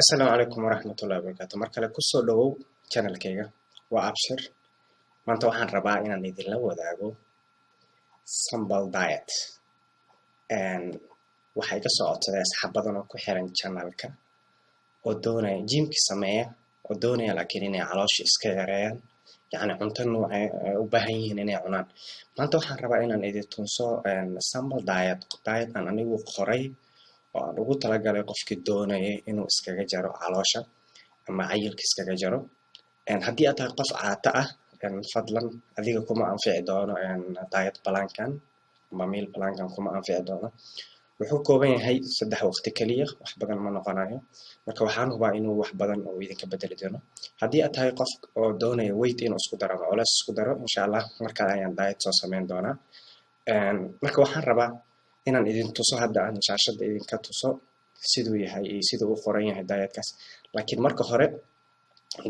Asalaamu calaykum waraxmatullaahi wabarakaatu. Mar kale ku soo dhawow channelkayga. Waa Abshir. Maanta waxaan rabaa inaan idinla wadaago Sambal Diet. Waxay ka socotay asxaab badan oo ku xiran channelka oo doonaya jimka sameeya oo doonaya laakiin inay caloosha iska yareeyaan. Yacni cunto noocay u baahan yihiin inay cunaan. Maanta waxaan rabaa inaan idin tuso Sambal Diet. Diet aan anigu qoray oo aan ugu talagalay qofkii doonaya inuu iskaga jaro caloosha ama cayilka iskaga jaro. Haddii aad tahay qof caata ah, fadlan adiga kuma anfici doono diet plankan ama meal plankan kuma anfici doono. Wuxuu ka kooban yahay 3 waqti kaliya, wax badan ma noqonayo. Marka waxaan hubaa inuu wax badan oo idinka bedeli doono. Haddii aad tahay qof oo doonaya weight inuu isku daro ama culays isku daro, insha Allah markaa ayaan diet soo sameyn doonaa. Marka waxaan rabaa inaan idin tuso hadda aan shaashada idinka tuso siduu yahay iyo siduu u qoran yahay dietkaas. Laakiin marka hore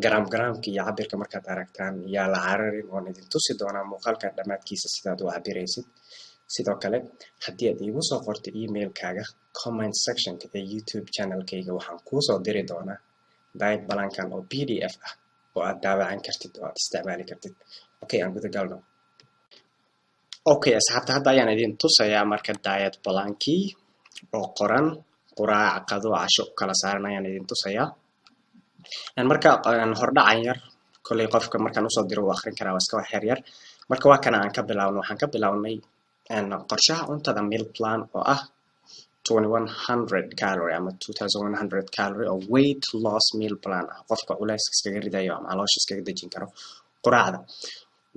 garaamka iyo cabirka markaad aragtaan yaa la cararin waan idin tusi doonaa muuqaalka dhammaadkiisa sidaad u cabiraysid. Sidoo kale haddii aad iigu soo qorto emailkaaga comment sectionka ee YouTube channelkayga waxaan kuu soo diri doonaa diet plankan oo PDF ah oo aad daawacan kartid oo aad isticmaali kartid. Okay, aan guda galno. Okay, asxaabta hadda ayaan idin tusayaa marka diet plankii oo qoran quraac qado casho kala saaran ayaan idin tusayaa. Marka hordhacan yar kulay qofka markaan usoo diro uu akhrin karaa waa iska wax yar. Marka waa kana aan ka bilaawno waxaan ka bilawnay qorshaha cuntada meal plan oo ah 2100 calorie ama 2100 calorie oo weight loss meal plan ah. Qofka culays iskaga ridayo ama caloosha iskaga dejin karo quraacda.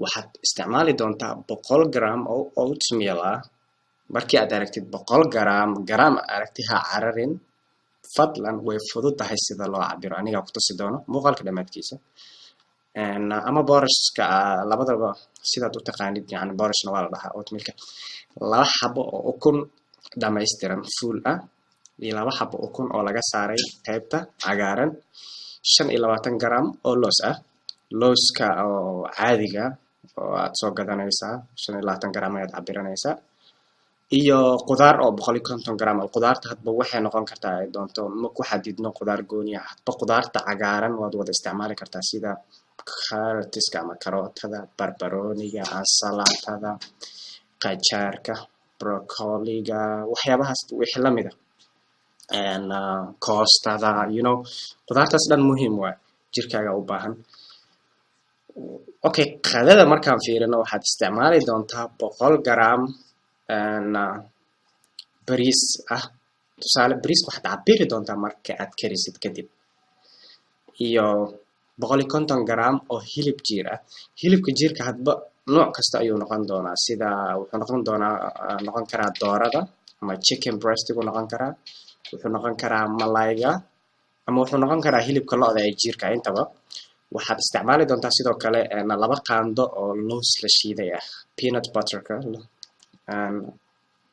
Waxaad isticmaali doontaa 100 gram oo oatmeal ah. Markii aad aragtid 100 gram aragti ha cararin. Fadlan way fududahay sida loo cabiro aniga ku tusi doono muuqaalka dhammaadkiisa. Ama boorashka labadaba sidaad u taqaanid yani boorashna waa la dhahaa oatmealka. 2 xabo oo ukun dhammaystiran full ah iyo 2 xabo ukun oo laga saaray qaybta cagaaran. 25 gram oo loos ah. Looska oo caadiga oo aad soo gadanaysaa 25 gram ayaad cabiranaysaa. iyo qudaar oo 150 gram oo qudaarta hadba waxay noqon kartaa ay doonto ma ku xadidno qudaar gooni ah hadba qudaarta cagaaran waad wada isticmaali kartaa sida carrotiska ama karootada barbarooniga ansalaatada qajaarka broccoliga waxyaabahaas wixii la mid ah koostada qudaartaas dhan muhiim waa jirkaaga u baahan. Okay, qadada markaan fiirino waxaad isticmaali doontaa 100 gram bariis ah. Tusaale bariiska waxaad cabiri doontaa marka aad karisid kadib. Iyo 150 gram oo hilib jiir ah. Hilibka jiirka hadba nooc kasta ayuu noqon doonaa sida wuxuu noqon karaa doorada ama chicken breast uu noqon karaa. Wuxuu noqon karaa malayga ama wuxuu noqon karaa hilibka lo'da ee jiirka intaba. Waxaad isticmaali doontaa sidoo kale 2 qaando oo loos la shiiday ah peanut butterka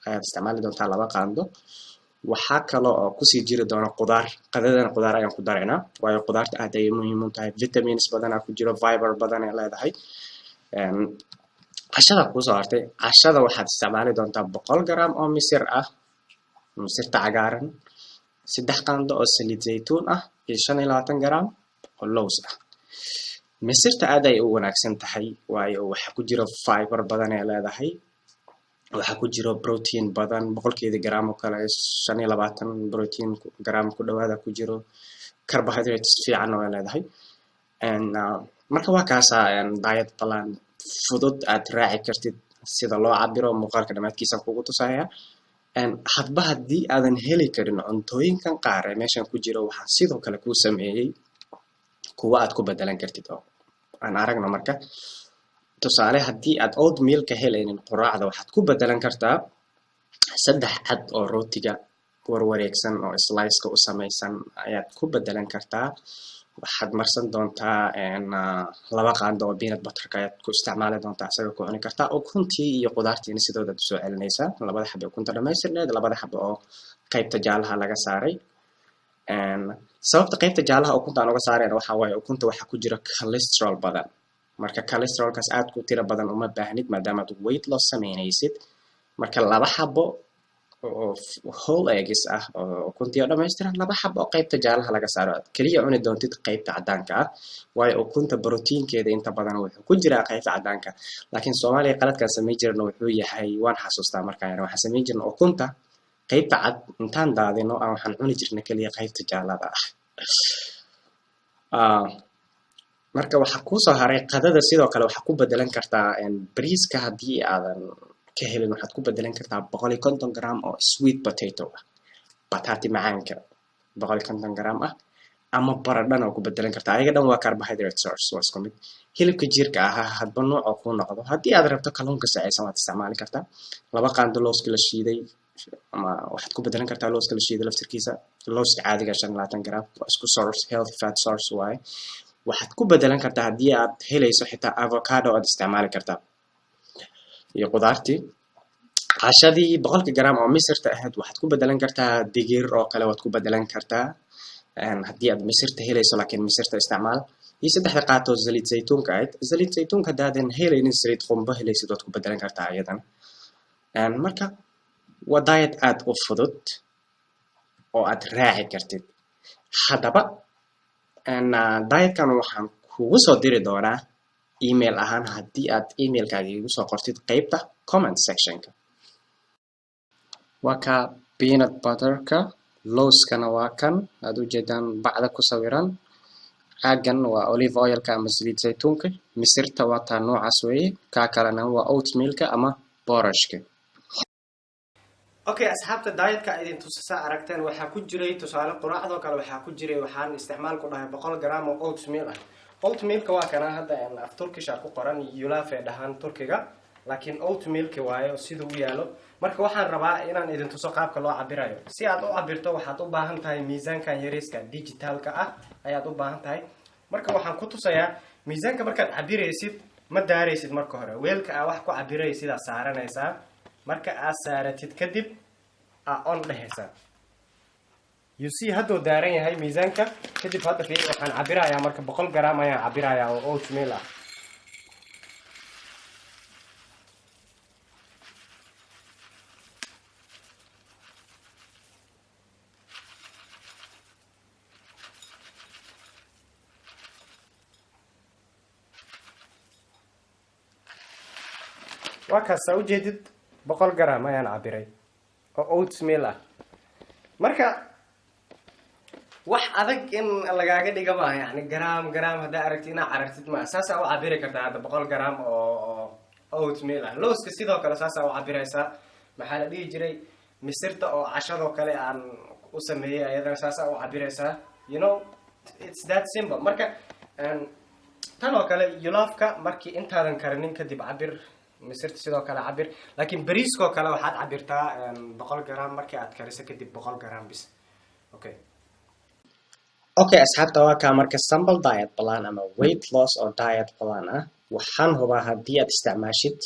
ayaad isticmaali doontaa 2 qaando. Waxaa kale oo kusii jiri doona qudaar. Qadadana qudaar ayaan ku daraynaa waayo qudaarta aad ay muhiim u tahay vitamins badan ku jiro fiber badan ay leedahay. Cashada ku soo hartay cashada waxaad isticmaali doontaa 100 gram oo misir ah misirta cagaaran 3 qaando oo saliid zaytuun ah iyo 25 gram oo loos ah. Misirta aad ay u wanaagsan tahay waayo waxa ku jiro fiber badan ay leedahay. Waxa ku jiro protein badan 100 gram oo kale 25 protein gram ku dhawaada ku jiro carbohydrates fiican oo leedahay. Marka waa kaas diet plan fudud aad raaci kartid sida loo cabiro muuqaalka dhammaadkiisa kugu tusaya. Hadba haddii aadan heli karin cuntooyinkan qaar ee meeshan ku jiro waxaan sidoo kale ku sameeyay kuwa aad ku bedelan kartid oo aan aragno marka. Tusaale haddii aad oatmeal ka helaynin quraacda waxaad ku bedelan kartaa 3 cad oo rootiga warwareegsan oo slice-ka u samaysan ayaad ku bedelan kartaa. Waxaad marsan doontaa 2 qaando oo peanut butterka ayaad ku isticmaali doontaa isaga ku cuni kartaa. Ukuntii iyo qudaartiina sidooda soo celinaysaa 2 xabo ukunta dhammaystiran 2 xabo oo qaybta jaalaha laga saaray. Sababta qaybta jaalaha ukunta aan uga saarayna waxa waaye ukunta waxa ku jira cholesterol badan. Marka cholesterolkaas aad ku tiro badan uma baahnid maadaama aad weight loss sameynaysid. Marka 2 xabo oo whole eggs ah oo ukuntii oo dhammaystiran 2 xabo oo qaybta jaalaha laga saaro aad kaliya cuni doontid qaybta cadaanka ah waayo ukunta borotiinkeeda inta badan wuxuu ku jiraa qaybta cadaanka laakiin Soomaaliya qaladkan sameey jirna wuxuu yahay waan xasuustaa markaan waxaan sameey jirnay ukunta qaybta cad intaan daadino aan waxaan cuni jirnay kaliya qaybta jaalada ah marka waxa ku soo haray qadada sidoo kale waxa ku bedelan kartaa bariiska hadii aadan ka helin waxaad ku bedelan kartaa 150 gram oo sweet potato ah batati macaanka 150 gram ah ama baradhana ku bedelan kartaa ayaga dhan waa carbohydrate source waa isku mid hilibka jirka ah hadba nooc oo ku noqdo hadii aad rabto kalluunka saacaysan waad isticmaali kartaa 2 qaando looska la shiiday ama waxaad ku bedelan kartaa looska la shiiday laftirkiisa looska caadiga 25 gram waa isku source healthy fat source waaye waxaad ku bedelan kartaa hadii aad helayso xitaa avocado aad isticmaali kartaa iyo qudaartii cashadii 100 gram oo misirta ahayd waxaad ku bedelan kartaa digir oo kale waad ku bedelan kartaa hadii aad misirta helayso laakiin misirta isticmaal iyo 3 qaato saliid saytuunka ahayd saliid saytuunka hadaadan helaynin saliid qumbo helaysid waad ku bedelan kartaa ayadan marka waa diet aad u fudud oo aad raaci kartid hadaba dietkan waxaan kugu soo diri doonaa email ahaan hadii aad emailkaaga igu soo qortid qaybta comment sectionka waa ka peanut butterka lowskana waa kan aad u jeedaan bacda ku sawiran caagan waa olive oilka ama saliid saytuunka misirta waa taa noocaas weeye ka kalena waa oatmealka ama boorashka okay asxaabta dietka idin tusasa aragteen waxa ku jiray tusaale quraacdo kale waxa ku jiray waxaan isticmaal ku dhahay 100 gram oo oatmeal ah oatmealka waa kana hadda af turkish ku qoran yulaf ee dhahan turkiga laakiin oatmealka waayo sidoo uu yaalo marka waxaan rabaa inaan idin tuso qaabka loo cabirayo si aad u cabirto waxaad u baahan tahay miisaankan yariiska digitalka ah ayaad u baahan tahay marka waxaan ku tusayaa miisaanka markaad cabiraysid ma daaraysid marka hore weelka wax ku cabiraysid sida saaranaysa marka aad saaratid kadib on dhehaysa you see hadoo daaran yahay miisaanka kadib hadda fiir waxaan cabirayaa marka 100 gram ayaan cabirayaa oo oatmeal ah waa ka soo jeedid 100 gram ayaan cabiray oo oatmeal ah marka wax adag in lagaaga dhiga ma yani gram hada aragtina carartid ma asaasa u cabiri kartaa hada 100 gram oo oatmeal ah looska sidoo kale asaasa u cabiraysa maxaa la dhigi jiray misirta oo cashado kale aan u sameeyay ayadana asaasa u cabiraysa you know it's that simple marka tan oo kale yulafka markii intaadan karinin kadib cabir misirta sidoo kale cabir laakiin bariiska kale waxaad cabirtaa 100 gram markii aad kariso kadib 100 gram bis okay asxaabta waa ka marka simple diet plan ama weight loss or diet plan ah waxaan hubaa hadii aad isticmaashid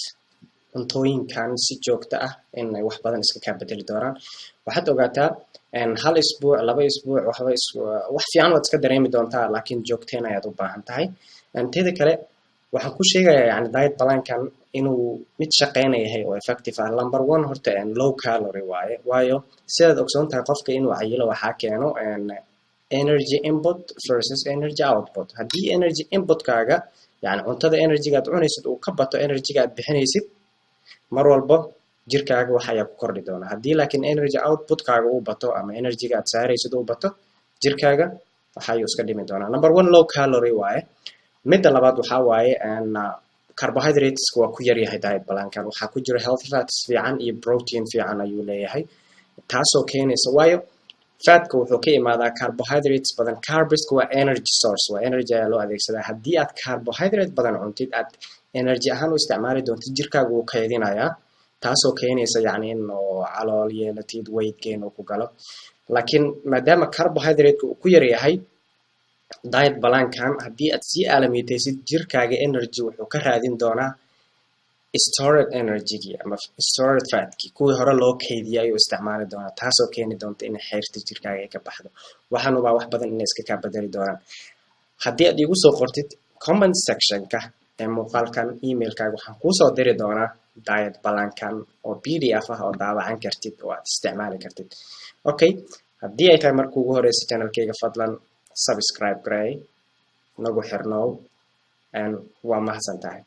cuntooyinkan si joogto ah in ay wax badan iska ka bedeli doonaan waxaad ogaataa hal isbuuc 2 isbuuc wax fiican waad iska dareemi doontaa laakiin joogteen ayaad u baahan tahay inteeda kale waxaan ku sheegayaa yani diet plankan inuu mid shaqeynayo oo effective ah number 1 horta low calorie waayo sidaad ogsoon tahay qofka inuu cayilo waxa keeno energy input versus energy output hadii energy input kaaga yani cuntada energy-ga aad cunaysid uu ka bato energy-ga aad bixinaysid mar walba jirkaaga waxa ay ku kordhi doona hadii laakiin energy output kaaga uu bato ama energy-ga aad saaraysid uu bato jirkaaga waxa ay iska dhimi doona number 1 low calorie waaye midda labaad waxa waaye carbohydrates waa ku yar yahay diet plankan waxa ku jira healthy fats fiican iyo protein fiican ayuu leeyahay taasoo keenaysa waayo fatka wuxuu ka imaadaa carbohydrates badan carbs waa energy source waa energy ayaa loo adeegsadaa hadii aad carbohydrate badan cuntid aad energy ahaan u isticmaali doontid jirkaaga uu kaydinayaa taasoo keenaysa yani in calool yeelatid weight gain uu ku galo laakiin maadaama carbohydrate uu ku yar yahay diet plankan hadii aad si aalamiyaysid jirkaaga energy wuxuu ka raadin doonaa stored energy ama stored fat kuwii hore loo kaydiyay ayuu isticmaali doonaa taasoo keeni doonta in xeerta jirkaaga ay ka baxdo waxaan ubaa wax badan inay iska ka bedeli doonaan hadii aad igu soo qortid comment sectionka ee muuqaalkan emailkaaga waxaan kuu soo diri doonaa diet balankan oo PDF ah oo daawacan kartid oo aad isticmaali kartid. Okay, haddii ay tahay markii ugu horeysa channelkayga fadlan subscribe gareey nagu xirnow waa mahadsantahay.